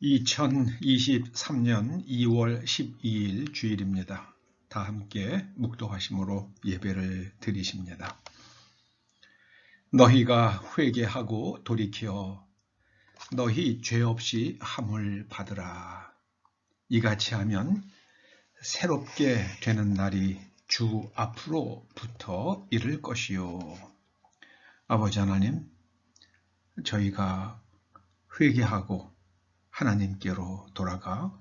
2023년 2월 12일 주일입니다. 다 함께 묵도하심으로 예배를 드리십니다. 너희가 회개하고 돌이켜 너희 죄 없이 함을 받으라. 이같이 하면 새롭게 되는 날이 주 앞으로부터 이를 것이요. 아버지 하나님, 저희가 회개하고 하나님께로 돌아가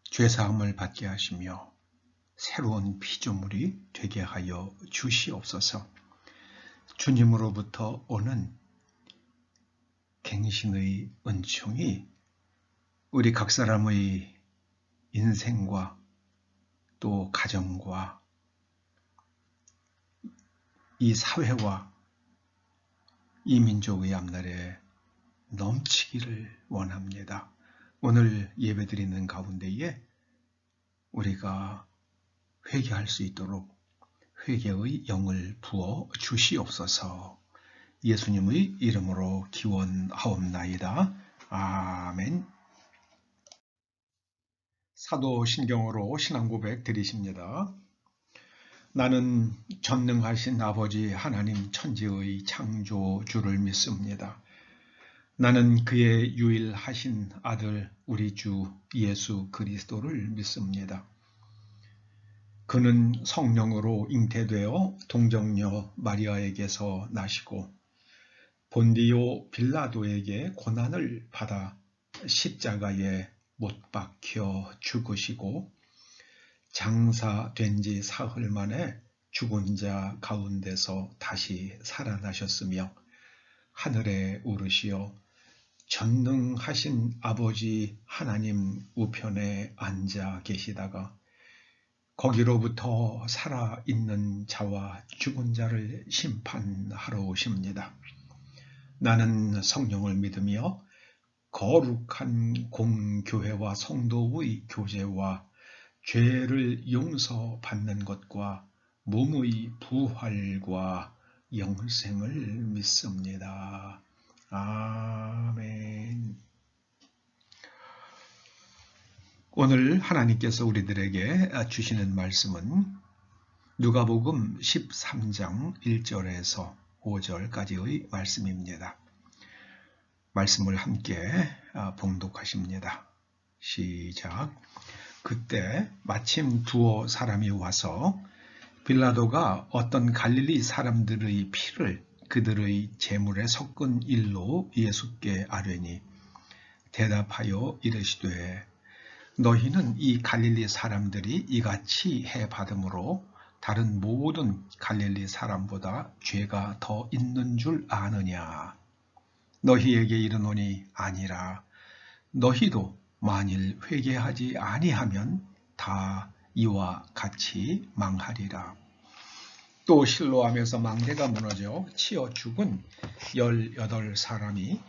죄사함을 받게 하시며 새로운 피조물이 되게 하여 주시옵소서. 주님으로부터 오는 갱신의 은총이 우리 각 사람의 인생과 또 가정과 이 사회와 이 민족의 앞날에 넘치기를 원합니다. 오늘 예배드리는 가운데에 우리가 회개할 수 있도록 회개의 영을 부어 주시옵소서. 예수님의 이름으로 기원하옵나이다. 아멘. 사도신경으로 신앙고백 드리십니다. 나는 전능하신 아버지 하나님 천지의 창조주를 믿습니다. 나는 그의 유일하신 아들 우리 주 예수 그리스도를 믿습니다. 그는 성령으로 잉태되어 동정녀 마리아에게서 나시고 본디오 빌라도에게 고난을 받아 십자가에 못 박혀 죽으시고 장사된 지 사흘 만에 죽은 자 가운데서 다시 살아나셨으며 하늘에 오르시어 전능하신 아버지 하나님 우편에 앉아 계시다가 거기로부터 살아있는 자와 죽은 자를 심판하러 오십니다. 나는 성령을 믿으며 거룩한 공교회와 성도의 교제와 죄를 용서받는 것과 몸의 부활과 영생을 믿습니다. 아멘. 오늘 하나님께서 우리들에게 주시는 말씀은 누가복음 13장 1절에서 5절까지의 말씀입니다. 말씀을 함께 봉독하십니다. 시작. 그때 마침 두어 사람이 와서 빌라도가 어떤 갈릴리 사람들의 피를 그들의 제물에 섞은 일로 예수께 아뢰니 대답하여 이르시되 너희는 이 갈릴리 사람들이 이같이 해받음으로 다른 모든 갈릴리 사람보다 죄가 더 있는 줄 아느냐. 너희에게 이르노니 아니라. 너희도 만일 회개하지 아니하면 다 이와 같이 망하리라. 또 실로암에서 망대가 무너져 치어 죽은 18사람이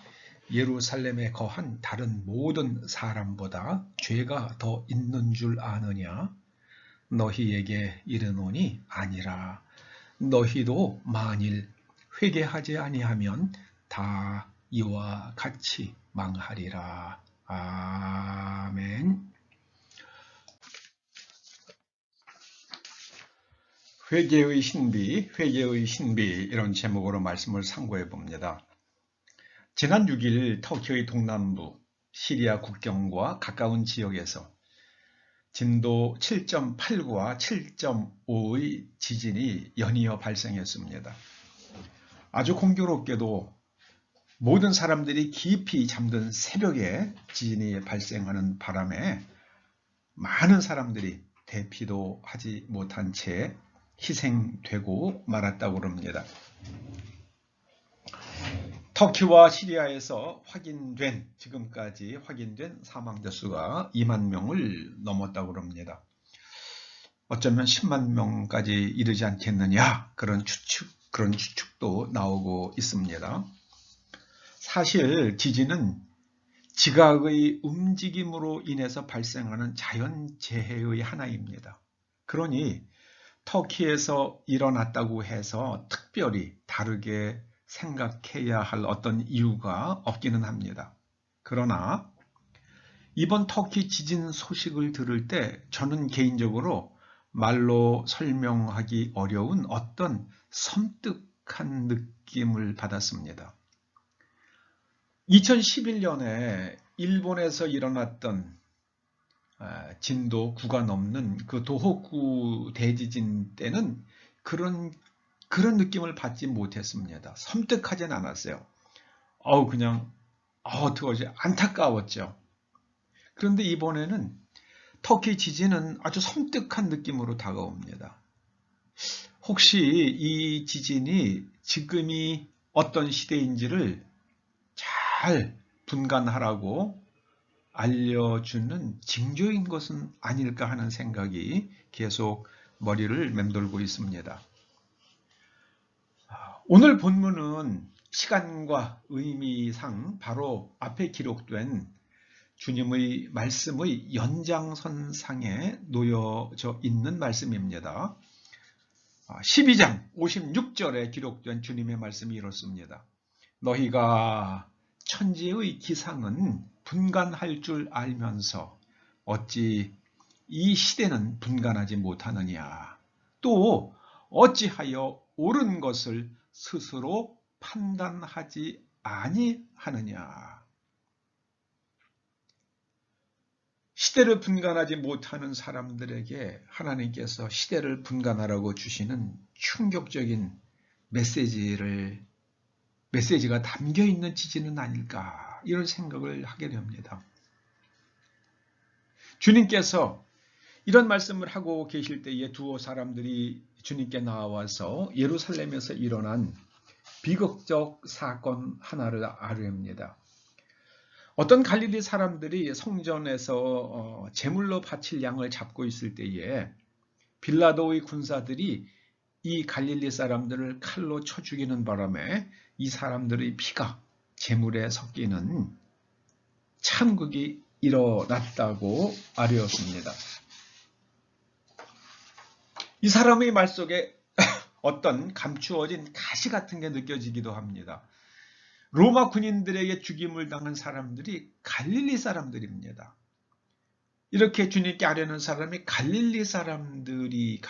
예루살렘에 거한 다른 모든 사람보다 죄가 더 있는 줄 아느냐? 너희에게 이르노니 아니라. 너희도 만일 회개하지 아니하면 다 이와 같이 망하리라. 아멘. 회개의 신비, 회개의 신비 이런 제목으로 말씀을 상고해 봅니다. 지난 6일 터키의 동남부 시리아 국경과 가까운 지역에서 진도 7.8과 7.5의 지진이 연이어 발생했습니다. 아주 공교롭게도 모든 사람들이 깊이 잠든 새벽에 지진이 발생하는 바람에 많은 사람들이 대피도 하지 못한 채 희생되고 말았다고 합니다. 터키와 시리아에서 지금까지 확인된 사망자 수가 2만 명을 넘었다고 합니다. 어쩌면 10만 명까지 이르지 않겠느냐 그런 추측도 나오고 있습니다. 사실 지진은 지각의 움직임으로 인해서 발생하는 자연재해의 하나입니다. 그러니 터키에서 일어났다고 해서 특별히 다르게 생각해야 할 어떤 이유가 없기는 합니다. 그러나 이번 터키 지진 소식을 들을 때 저는 개인적으로 말로 설명하기 어려운 어떤 섬뜩한 느낌을 받았습니다. 2011년에 일본에서 일어났던 진도 9가 넘는 그 도호쿠 대지진 때는 그런 느낌을 받지 못했습니다. 섬뜩하진 않았어요. 그냥 어떡하지? 안타까웠죠. 그런데 이번에는 터키 지진은 아주 섬뜩한 느낌으로 다가옵니다. 혹시 이 지진이 지금이 어떤 시대인지를 잘 분간하라고 알려주는 징조인 것은 아닐까 하는 생각이 계속 머리를 맴돌고 있습니다. 오늘 본문은 시간과 의미상 바로 앞에 기록된 주님의 말씀의 연장선상에 놓여져 있는 말씀입니다. 12장 56절에 기록된 주님의 말씀이 이렇습니다. 너희가 천지의 기상은 분간할 줄 알면서 어찌 이 시대는 분간하지 못하느냐. 또 어찌하여 옳은 것을 스스로 판단하지 아니하느냐. 시대를 분간하지 못하는 사람들에게 하나님께서 시대를 분간하라고 주시는 충격적인 메시지가 담겨있는 지진은 아닐까 이런 생각을 하게 됩니다. 주님께서 이런 말씀을 하고 계실 때에 두어 사람들이 주님께 나와서 예루살렘에서 일어난 비극적 사건 하나를 아뢰옵니다. 어떤 갈릴리 사람들이 성전에서 제물로 바칠 양을 잡고 있을 때에 빌라도의 군사들이 이 갈릴리 사람들을 칼로 쳐 죽이는 바람에 이 사람들의 피가 제물에 섞이는 참극이 일어났다고 아뢰었습니다. 이 사람의 말 속에 어떤 감추어진 가시 같은 게 느껴지기도 합니다. 로마 군인들에게 죽임을 당한 사람들이 갈릴리 사람들입니다. 이렇게 주님께 아뢰는 사람이 갈릴리 사람들이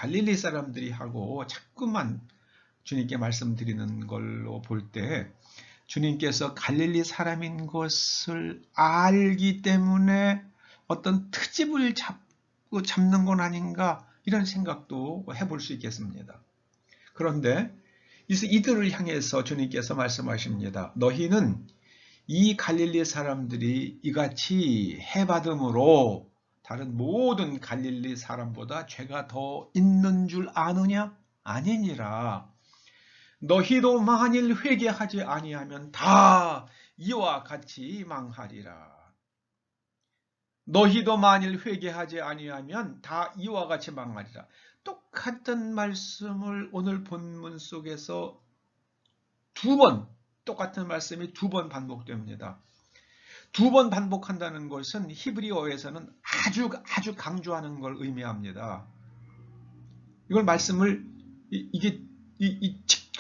하고 자꾸만 주님께 말씀드리는 걸로 볼 때 주님께서 갈릴리 사람인 것을 알기 때문에 어떤 트집을 잡는 건 아닌가 이런 생각도 해볼 수 있겠습니다. 그런데 이들을 향해서 주님께서 말씀하십니다. 너희는 이 갈릴리 사람들이 이같이 해받음으로 다른 모든 갈릴리 사람보다 죄가 더 있는 줄 아느냐? 아니니라. 너희도 만일 회개하지 아니하면 다 이와 같이 망하리라. 너희도 만일 회개하지 아니하면 다 이와 같이 망하리라. 똑같은 말씀을 오늘 본문 속에서 똑같은 말씀이 두 번 반복됩니다. 두 번 반복한다는 것은 히브리어에서는 아주 강조하는 걸 의미합니다. 이걸 말씀을 이게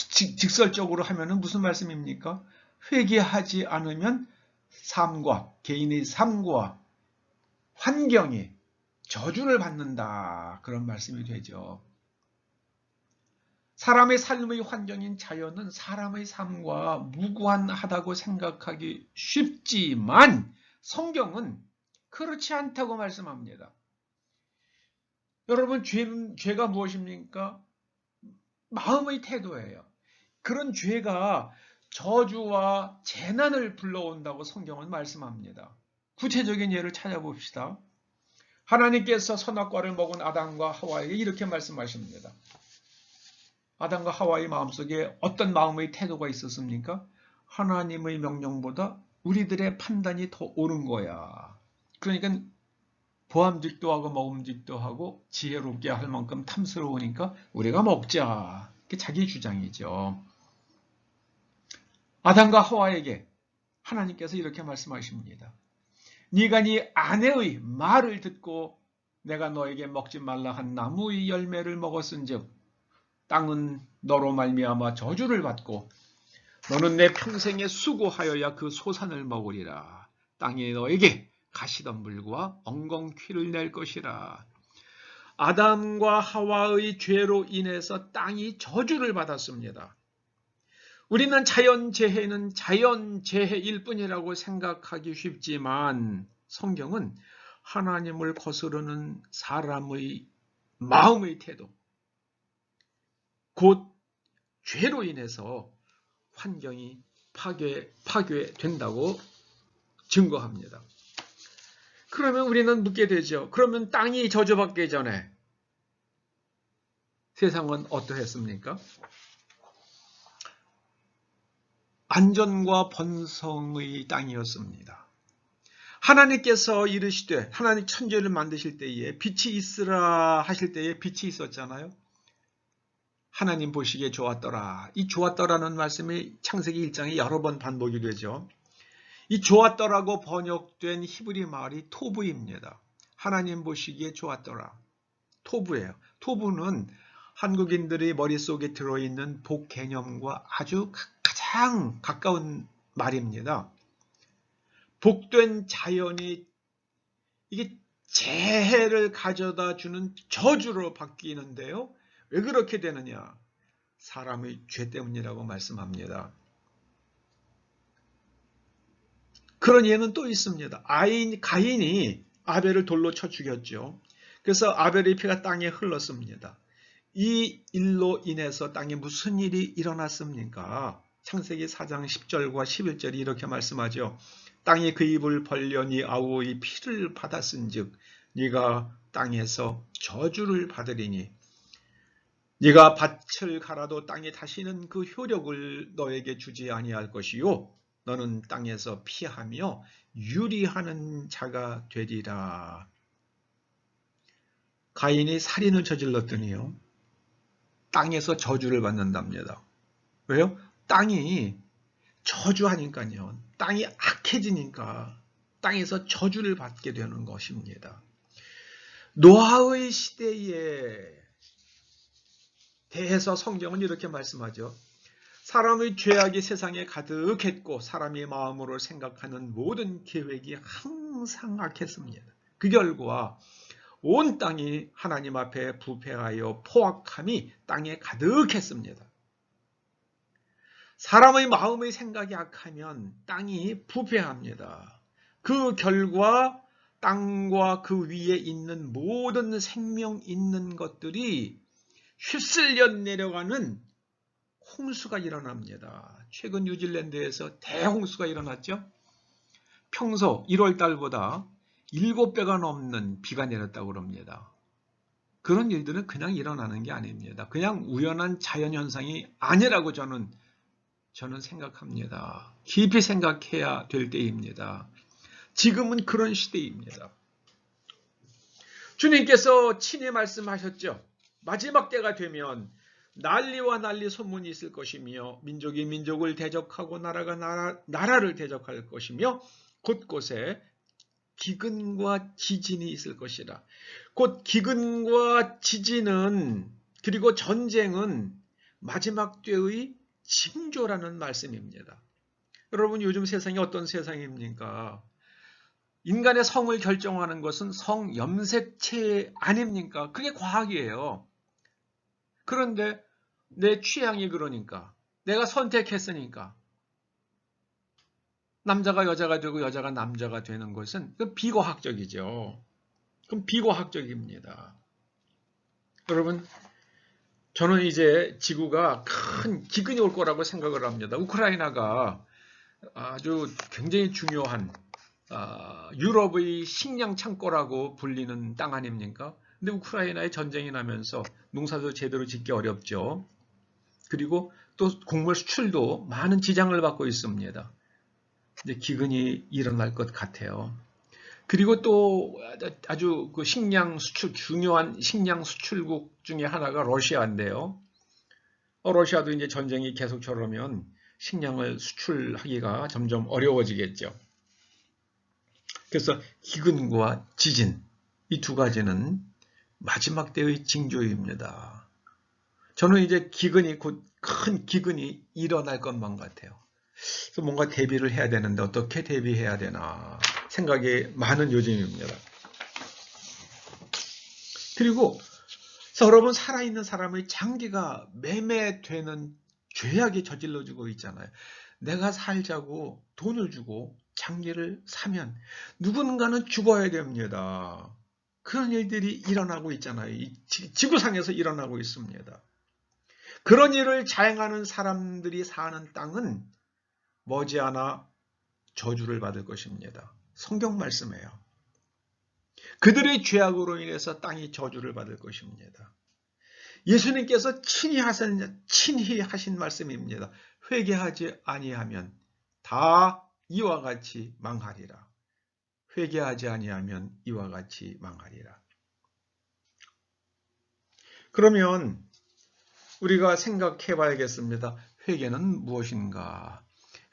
직설적으로 하면은 무슨 말씀입니까? 회개하지 않으면 개인의 삶과 환경이 저주를 받는다. 그런 말씀이 되죠. 사람의 삶의 환경인 자연은 사람의 삶과 무관하다고 생각하기 쉽지만 성경은 그렇지 않다고 말씀합니다. 여러분, 죄가 무엇입니까? 마음의 태도예요. 그런 죄가 저주와 재난을 불러온다고 성경은 말씀합니다. 구체적인 예를 찾아봅시다. 하나님께서 선악과를 먹은 아담과 하와에게 이렇게 말씀하십니다. 아담과 하와의 마음속에 어떤 마음의 태도가 있었습니까? 하나님의 명령보다 우리들의 판단이 더 옳은 거야. 그러니까 보암직도 하고 먹음직도 하고 지혜롭게 할 만큼 탐스러우니까 우리가 먹자. 그게 자기 주장이죠. 아담과 하와에게 하나님께서 이렇게 말씀하십니다. 네가 네 아내의 말을 듣고 내가 너에게 먹지 말라 한 나무의 열매를 먹었은즉 땅은 너로 말미암아 저주를 받고 너는 내 평생에 수고하여야 그 소산을 먹으리라. 땅이 너에게 가시덤불과 엉겅퀴를 낼 것이라. 아담과 하와의 죄로 인해서 땅이 저주를 받았습니다. 우리는 자연재해는 자연재해일 뿐이라고 생각하기 쉽지만 성경은 하나님을 거스르는 사람의 마음의 태도, 곧 죄로 인해서 환경이 파괴된다고 증거합니다. 그러면 우리는 묻게 되죠. 그러면 땅이 저주받기 전에 세상은 어떠했습니까? 안전과 번성의 땅이었습니다. 하나님께서 이르시되, 하나님 천지를 만드실 때에 빛이 있으라 하실 때에 빛이 있었잖아요. 하나님 보시기에 좋았더라. 이 좋았더라는 말씀이 창세기 1장에 여러 번 반복이 되죠. 이 좋았더라고 번역된 히브리 말이 토부입니다. 하나님 보시기에 좋았더라. 토부예요. 토부는 한국인들의 머릿속에 들어있는 복 개념과 아주 가장 가까운 말입니다. 복된 자연이 이게 재해를 가져다 주는 저주로 바뀌는데요. 왜 그렇게 되느냐? 사람의 죄 때문이라고 말씀합니다. 그런 예는 또 있습니다. 가인이 아벨을 돌로 쳐 죽였죠. 그래서 아벨의 피가 땅에 흘렀습니다. 이 일로 인해서 땅에 무슨 일이 일어났습니까? 창세기 4장 10절과 11절이 이렇게 말씀하죠. 땅이 그 입을 벌려 네 아우의 피를 받았은즉 네가 땅에서 저주를 받으리니 네가 밭을 갈아도 땅에 다시는 그 효력을 너에게 주지 아니할 것이요 너는 땅에서 피하며 유리하는 자가 되리라. 가인이 살인을 저질렀더니요. 땅에서 저주를 받는답니다. 왜요? 땅이 저주하니까요. 땅이 악해지니까 땅에서 저주를 받게 되는 것입니다. 노아의 시대에 대해서 성경은 이렇게 말씀하죠. 사람의 죄악이 세상에 가득했고 사람이 마음으로 생각하는 모든 계획이 항상 악했습니다. 그 결과 온 땅이 하나님 앞에 부패하여 포악함이 땅에 가득했습니다. 사람의 마음의 생각이 악하면 땅이 부패합니다. 그 결과 땅과 그 위에 있는 모든 생명 있는 것들이 휩쓸려 내려가는 홍수가 일어납니다. 최근 뉴질랜드에서 대홍수가 일어났죠. 평소 1월 달보다 7배가 넘는 비가 내렸다고 합니다. 그런 일들은 그냥 일어나는 게 아닙니다. 그냥 우연한 자연현상이 아니라고 저는 생각합니다. 깊이 생각해야 될 때입니다. 지금은 그런 시대입니다. 주님께서 친히 말씀하셨죠. 마지막 때가 되면 난리와 난리 소문이 있을 것이며 민족이 민족을 대적하고 나라가 나라를 대적할 것이며 곳곳에 기근과 지진이 있을 것이라. 곧 기근과 지진은 그리고 전쟁은 마지막 때의 징조라는 말씀입니다. 여러분 요즘 세상이 어떤 세상입니까? 인간의 성을 결정하는 것은 성 염색체 아닙니까? 그게 과학이에요. 그런데 내 취향이 그러니까 내가 선택했으니까 남자가 여자가 되고 여자가 남자가 되는 것은 비과학적이죠. 그럼 비과학적입니다. 여러분 저는 이제 지구가 큰 기근이 올 거라고 생각을 합니다. 우크라이나가 아주 굉장히 중요한 유럽의 식량 창고라고 불리는 땅 아닙니까? 근데 우크라이나에 전쟁이 나면서 농사도 제대로 짓기 어렵죠. 그리고 또 곡물 수출도 많은 지장을 받고 있습니다. 이제 기근이 일어날 것 같아요. 그리고 또 아주 그 식량 수출, 중요한 식량 수출국 중에 하나가 러시아인데요. 러시아도 이제 전쟁이 계속 저러면 식량을 수출하기가 점점 어려워지겠죠. 그래서 기근과 지진, 이 두 가지는 마지막 때의 징조입니다. 저는 이제 곧 큰 기근이 일어날 것만 같아요. 그래서 뭔가 대비를 해야 되는데 어떻게 대비해야 되나. 생각이 많은 요즘입니다. 그리고 여러분, 살아있는 사람의 장기가 매매되는 죄악이 저질러지고 있잖아요. 내가 살자고 돈을 주고 장기를 사면 누군가는 죽어야 됩니다. 그런 일들이 일어나고 있잖아요. 이 지구상에서 일어나고 있습니다. 그런 일을 자행하는 사람들이 사는 땅은 머지않아 저주를 받을 것입니다. 성경 말씀이에요. 그들의 죄악으로 인해서 땅이 저주를 받을 것입니다. 예수님께서 친히 하신 말씀입니다. 회개하지 아니하면 다 이와 같이 망하리라. 회개하지 아니하면 이와 같이 망하리라. 그러면 우리가 생각해 봐야겠습니다. 회개는 무엇인가?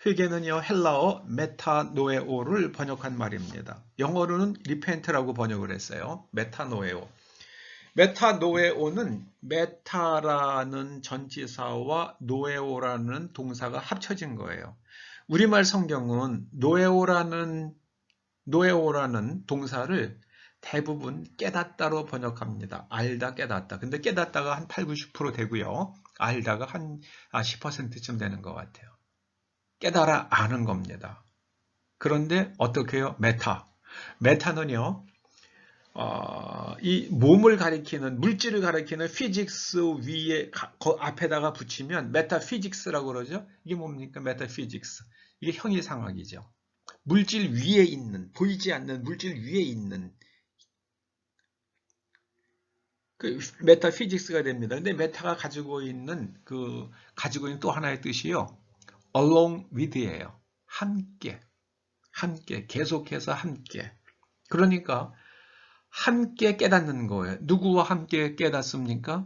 회개는요, 헬라어 메타노에오를 번역한 말입니다. 영어로는 repent라고 번역을 했어요. 메타노에오. 메타노에오는 메타라는 전치사와 노에오라는 동사가 합쳐진 거예요. 우리말 성경은 노에오라는 동사를 대부분 깨닫다로 번역합니다. 알다, 깨닫다. 근데 깨닫다가 한 8, 90% 되고요. 알다가 한 10%쯤 되는 것 같아요. 깨달아 아는 겁니다. 그런데 어떻게 해요? 메타는요, 이 몸을 가리키는, 물질을 가리키는 피직스 위에, 앞에다가 붙이면 메타피직스라고 그러죠? 이게 뭡니까? 메타피직스. 이게 형이상학이죠. 물질 위에 있는, 보이지 않는 물질 위에 있는, 그 메타피직스가 됩니다. 근데 메타가 가지고 있는 또 하나의 뜻이요. along with예요. 함께, 계속해서 함께. 그러니까 함께 깨닫는 거예요. 누구와 함께 깨닫습니까?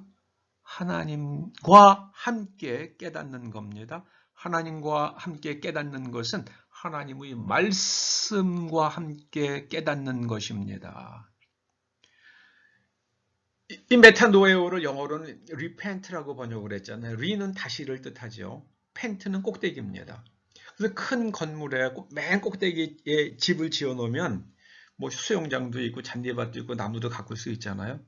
하나님과 함께 깨닫는 겁니다. 하나님과 함께 깨닫는 것은 하나님의 말씀과 함께 깨닫는 것입니다. 이 메타노에오를 영어로는 repent라고 번역을 했잖아요. re는 다시를 뜻하죠. pent는 꼭대기입니다. 그래서 큰 건물에 맨 꼭대기에 집을 지어 놓으면 뭐 수영장도 있고 잔디밭도 있고 나무도 가꿀 수 있잖아요.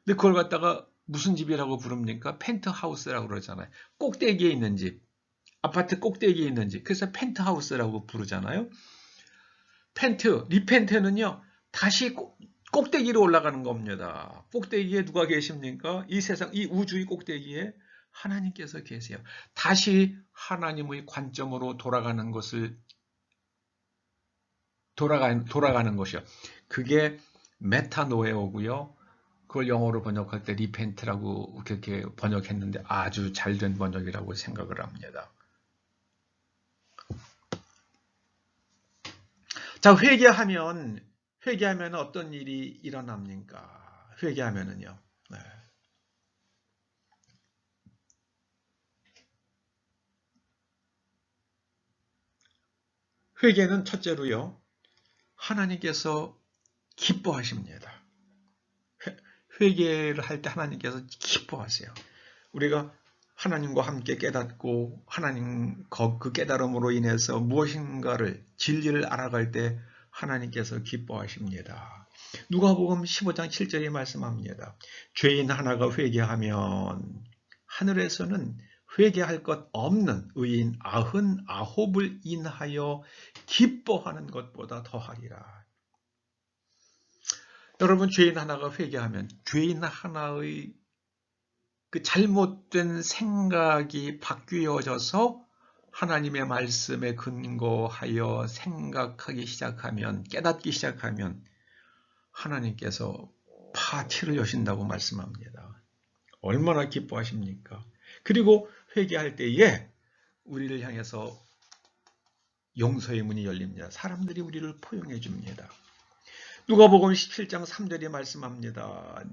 근데 그걸 갖다가 무슨 집이라고 부릅니까? 펜트하우스라고 그러잖아요. 꼭대기에 있는 집, 아파트 꼭대기에 있는 집. 그래서 펜트하우스라고 부르잖아요. 리펜트는요, 다시 꼭대기로 올라가는 겁니다. 꼭대기에 누가 계십니까? 이 세상, 이 우주의 꼭대기에 하나님께서 계세요. 다시 하나님의 관점으로 돌아가는 것이요. 그게 메타노에오고요. 그걸 영어로 번역할 때 리펜트라고 그렇게 번역했는데 아주 잘된 번역이라고 생각을 합니다. 자, 회개하면 어떤 일이 일어납니까? 회개하면은요. 네. 회개는 첫째로요. 하나님께서 기뻐하십니다. 회개를 할 때 하나님께서 기뻐하세요. 우리가 하나님과 함께 깨닫고 하나님 그 깨달음으로 인해서 무엇인가를 진리를 알아갈 때 하나님께서 기뻐하십니다. 누가복음 15장 7절에 말씀합니다. 죄인 하나가 회개하면 하늘에서는 회개할 것 없는 의인 99을 인하여 기뻐하는 것보다 더하리라. 여러분, 죄인 하나가 회개하면 죄인 하나의 그 잘못된 생각이 바뀌어져서 하나님의 말씀에 근거하여 생각하기 시작하면, 깨닫기 시작하면 하나님께서 파티를 여신다고 말씀합니다. 얼마나 기뻐하십니까? 그리고 회개할 때에 우리를 향해서 용서의 문이 열립니다. 사람들이 우리를 포용해 줍니다. 누가복음 17장 3절에 말씀합니다.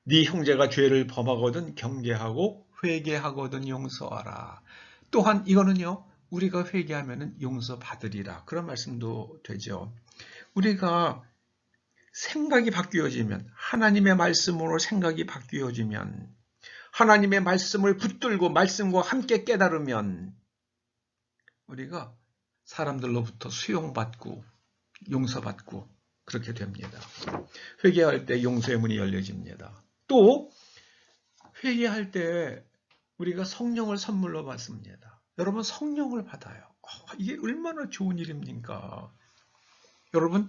네 형제가 죄를 범하거든 경계하고 회개하거든 용서하라. 또한 이거는요, 우리가 회개하면 용서받으리라. 그런 말씀도 되죠. 우리가 생각이 바뀌어지면, 하나님의 말씀으로 생각이 바뀌어지면, 하나님의 말씀을 붙들고 말씀과 함께 깨달으면 우리가 사람들로부터 수용받고 용서받고 그렇게 됩니다. 회개할 때 용서의 문이 열려집니다. 또 회개할 때 우리가 성령을 선물로 받습니다. 여러분 성령을 받아요. 이게 얼마나 좋은 일입니까? 여러분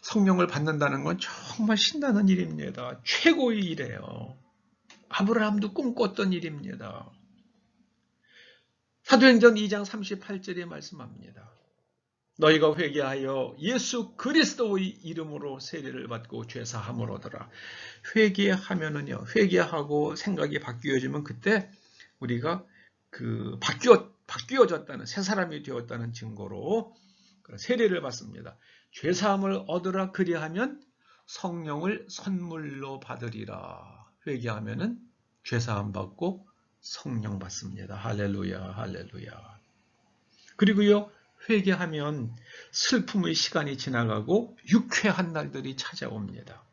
성령을 받는다는 건 정말 신나는 일입니다. 최고의 일이에요. 아브라함도 꿈꿨던 일입니다. 사도행전 2장 38절에 말씀합니다. 너희가 회개하여 예수 그리스도의 이름으로 세례를 받고 죄사함을 얻어라. 회개하면은요, 회개하고 생각이 바뀌어지면 그때 우리가 바뀌어졌다는, 새 사람이 되었다는 증거로 세례를 받습니다. 죄사함을 얻으라 그리하면 성령을 선물로 받으리라. 회개하면은 죄사함 받고 성령 받습니다. 할렐루야, 할렐루야. 그리고요, 회개하면 슬픔의 시간이 지나가고 유쾌한 날들이 찾아옵니다.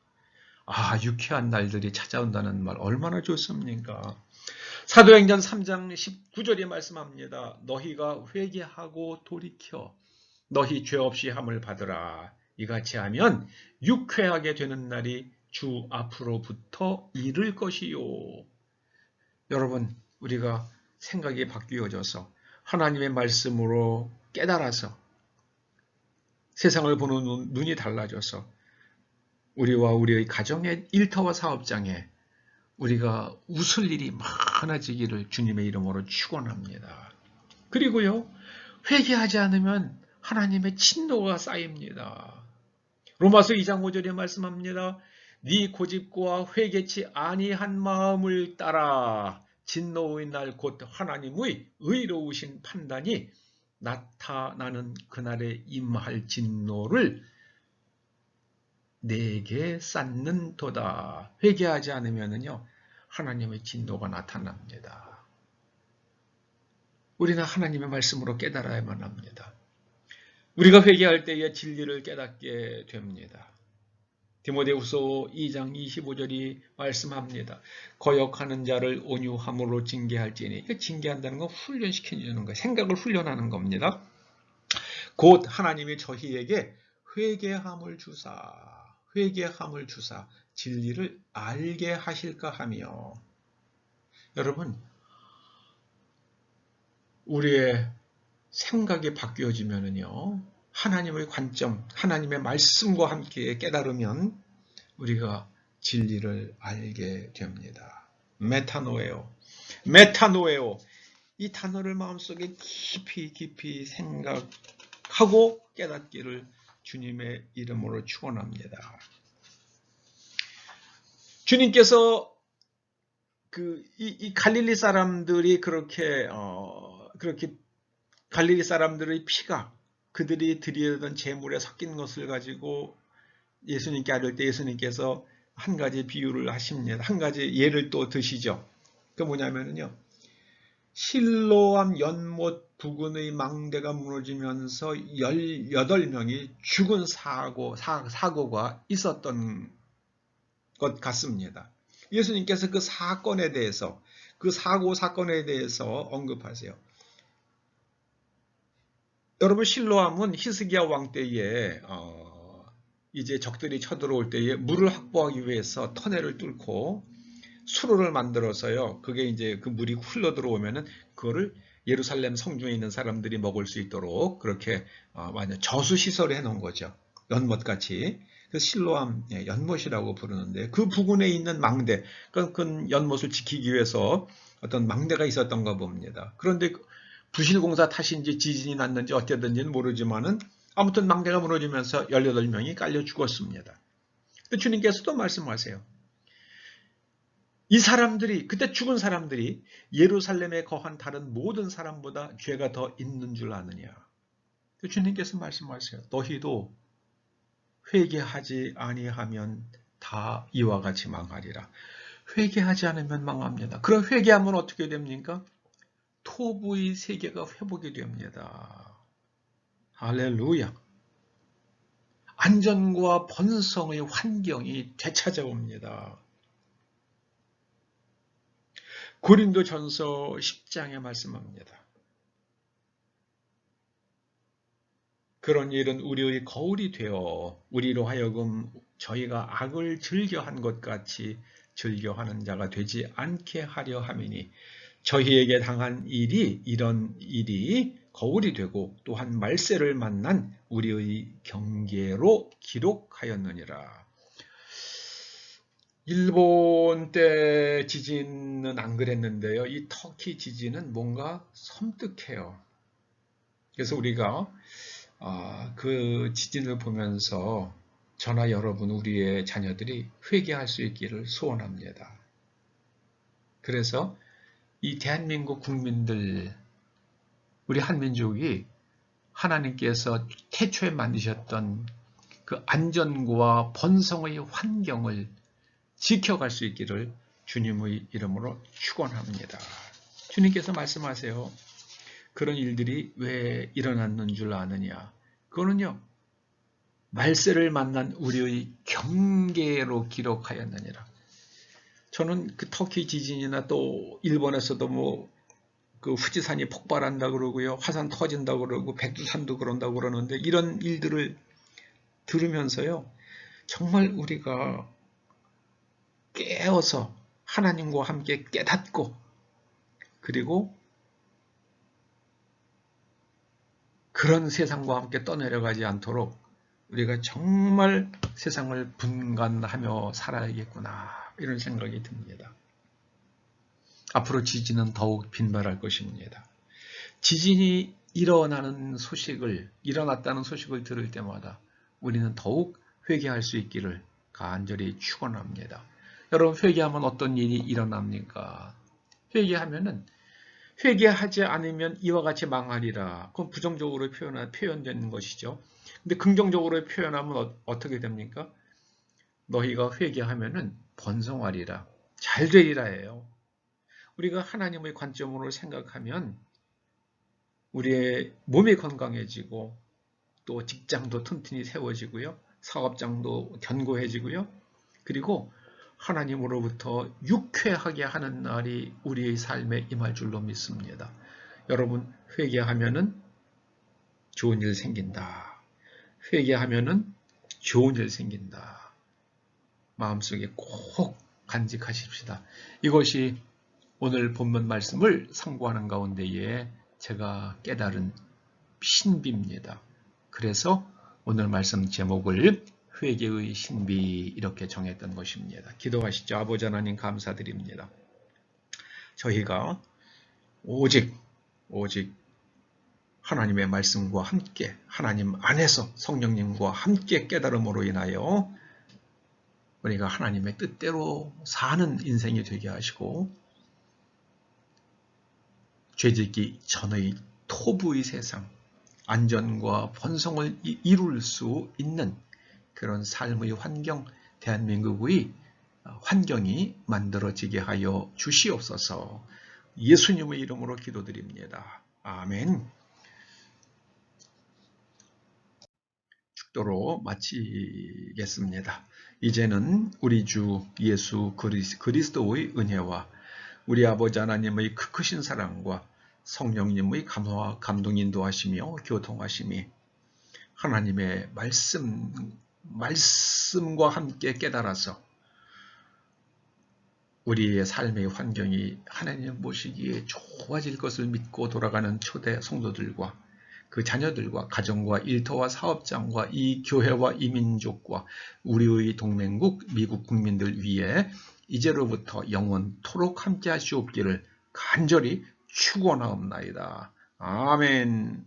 유쾌한 날들이 찾아온다는 말 얼마나 좋습니까? 사도행전 3장 19절에 말씀합니다. 너희가 회개하고 돌이켜 너희 죄 없이 함을 받으라. 이같이 하면 유쾌하게 되는 날이 주 앞으로부터 이를 것이요. 여러분, 우리가 생각이 바뀌어져서 하나님의 말씀으로 깨달아서 세상을 보는 눈이 달라져서 우리와 우리의 가정의 일터와 사업장에 우리가 웃을 일이 많아지기를 주님의 이름으로 축원합니다. 그리고요, 회개하지 않으면 하나님의 진노가 쌓입니다. 로마서 2장 5절에 말씀합니다. 네 고집과 회개치 아니한 마음을 따라 진노의 날 곧 하나님의 의로우신 판단이 나타나는 그날에 임할 진노를 내게 쌓는도다. 회개하지 않으면요, 하나님의 진노가 나타납니다. 우리는 하나님의 말씀으로 깨달아야만 합니다. 우리가 회개할 때에 진리를 깨닫게 됩니다. 디모데후서 2장 25절이 말씀합니다. 거역하는 자를 온유함으로 징계할지니. 징계한다는 건 훈련시켜주는 거예요. 생각을 훈련하는 겁니다. 곧 하나님이 저희에게 회개함을 주사 진리를 알게 하실까 하며. 여러분, 우리의 생각이 바뀌어지면은요, 하나님의 관점, 하나님의 말씀과 함께 깨달으면 우리가 진리를 알게 됩니다. 메타노에오. 이 단어를 마음속에 깊이 생각하고 깨닫기를 주님의 이름으로 축원합니다. 주님께서 이 갈릴리 사람들이 그렇게 갈릴리 사람들의 피가 그들이 드리던 제물에 섞인 것을 가지고 예수님께 아뢰 때 예수님께서 한 가지 비유를 하십니다. 한 가지 예를 또 드시죠. 그 뭐냐면요, 실로암 연못 부근의 망대가 무너지면서 18명이 죽은 사고가 있었던 것 같습니다. 예수님께서 그 사건에 대해서, 그 사건에 대해서 언급하세요. 여러분, 실로암은 히스기야 왕 때에 이제 적들이 쳐들어올 때에 물을 확보하기 위해서 터널을 뚫고 수로를 만들어서요. 그게 이제 그 물이 흘러 들어오면은 그거를 예루살렘 성중에 있는 사람들이 먹을 수 있도록 그렇게 저수 시설을 해놓은 거죠. 연못같이. 그 실로암 연못이라고 부르는데 그 부근에 있는 망대, 그 연못을 지키기 위해서 어떤 망대가 있었던가 봅니다. 그런데 부실공사 탓인지 지진이 났는지 어땠든지는 모르지만은 아무튼 망대가 무너지면서 18명이 깔려 죽었습니다. 근데 주님께서도 말씀하세요. 이 사람들이, 그때 죽은 사람들이 예루살렘에 거한 다른 모든 사람보다 죄가 더 있는 줄 아느냐. 주님께서 말씀하세요. 너희도 회개하지 아니하면 다 이와 같이 망하리라. 회개하지 않으면 망합니다. 그럼 회개하면 어떻게 됩니까? 토부의 세계가 회복이 됩니다. 할렐루야. 안전과 번성의 환경이 되찾아옵니다. 고린도전서 10장에 말씀합니다. 그런 일은 우리의 거울이 되어 우리로 하여금 저희가 악을 즐겨한 것 같이 즐겨하는 자가 되지 않게 하려 함이니 저희에게 당한 일이 이런 일이 거울이 되고 또한 말세를 만난 우리의 경계로 기록하였느니라. 일본 때 지진은 안 그랬는데요. 이 터키 지진은 뭔가 섬뜩해요. 그래서 우리가 그 지진을 보면서 저나 여러분 우리의 자녀들이 회개할 수 있기를 소원합니다. 그래서 이 대한민국 국민들, 우리 한민족이 하나님께서 태초에 만드셨던 그 안전과 번성의 환경을 지켜갈 수 있기를 주님의 이름으로 축원합니다. 주님께서 말씀하세요. 그런 일들이 왜 일어났는 줄 아느냐? 그거는요, 말세를 만난 우리의 경계로 기록하였느니라. 저는 그 터키 지진이나 또 일본에서도 그 후지산이 폭발한다 그러고요, 화산 터진다 그러고 백두산도 그런다고 그러는데 이런 일들을 들으면서요, 정말 우리가 깨어서 하나님과 함께 깨닫고 그리고 그런 세상과 함께 떠내려가지 않도록 우리가 정말 세상을 분간하며 살아야겠구나 이런 생각이 듭니다. 앞으로 지진은 더욱 빈발할 것입니다. 지진이 일어났다는 소식을 들을 때마다 우리는 더욱 회개할 수 있기를 간절히 축원합니다. 여러분, 회개하면 어떤 일이 일어납니까? 회개하지 않으면 이와 같이 망하리라. 그건 부정적으로 표현된 것이죠. 근데 긍정적으로 표현하면 어떻게 됩니까? 너희가 회개하면은 번성하리라. 잘 되리라예요. 우리가 하나님의 관점으로 생각하면 우리의 몸이 건강해지고 또 직장도 튼튼히 세워지고요. 사업장도 견고해지고요. 그리고 하나님으로부터 유쾌하게 하는 날이 우리의 삶에 임할 줄로 믿습니다. 여러분, 회개하면은 좋은 일 생긴다. 회개하면은 좋은 일 생긴다. 마음속에 꼭 간직하십시다. 이것이 오늘 본문 말씀을 상고하는 가운데에 제가 깨달은 신비입니다. 그래서 오늘 말씀 제목을 회개의 신비 이렇게 정했던 것입니다. 기도하시죠. 아버지 하나님 감사드립니다. 저희가 오직 하나님의 말씀과 함께 하나님 안에서 성령님과 함께 깨달음으로 인하여 우리가 하나님의 뜻대로 사는 인생이 되게 하시고 죄짓기 전의 토부의 세상, 안전과 번성을 이룰 수 있는 그런 삶의 환경, 대한민국의 환경이 만들어지게 하여 주시옵소서. 예수님의 이름으로 기도드립니다. 아멘. 축도로 마치겠습니다. 이제는 우리 주 예수 그리스도의 은혜와 우리 아버지 하나님의 크신 사랑과 성령님의 감화와 감동 인도하시며 교통하심이 하나님의 말씀과 함께 깨달아서 우리의 삶의 환경이 하나님 보시기에 좋아질 것을 믿고 돌아가는 초대 성도들과 그 자녀들과 가정과 일터와 사업장과 이 교회와 이 민족과 우리의 동맹국 미국 국민들 위해 이제로부터 영원토록 함께 하시옵기를 간절히 축원하옵나이다. 아멘.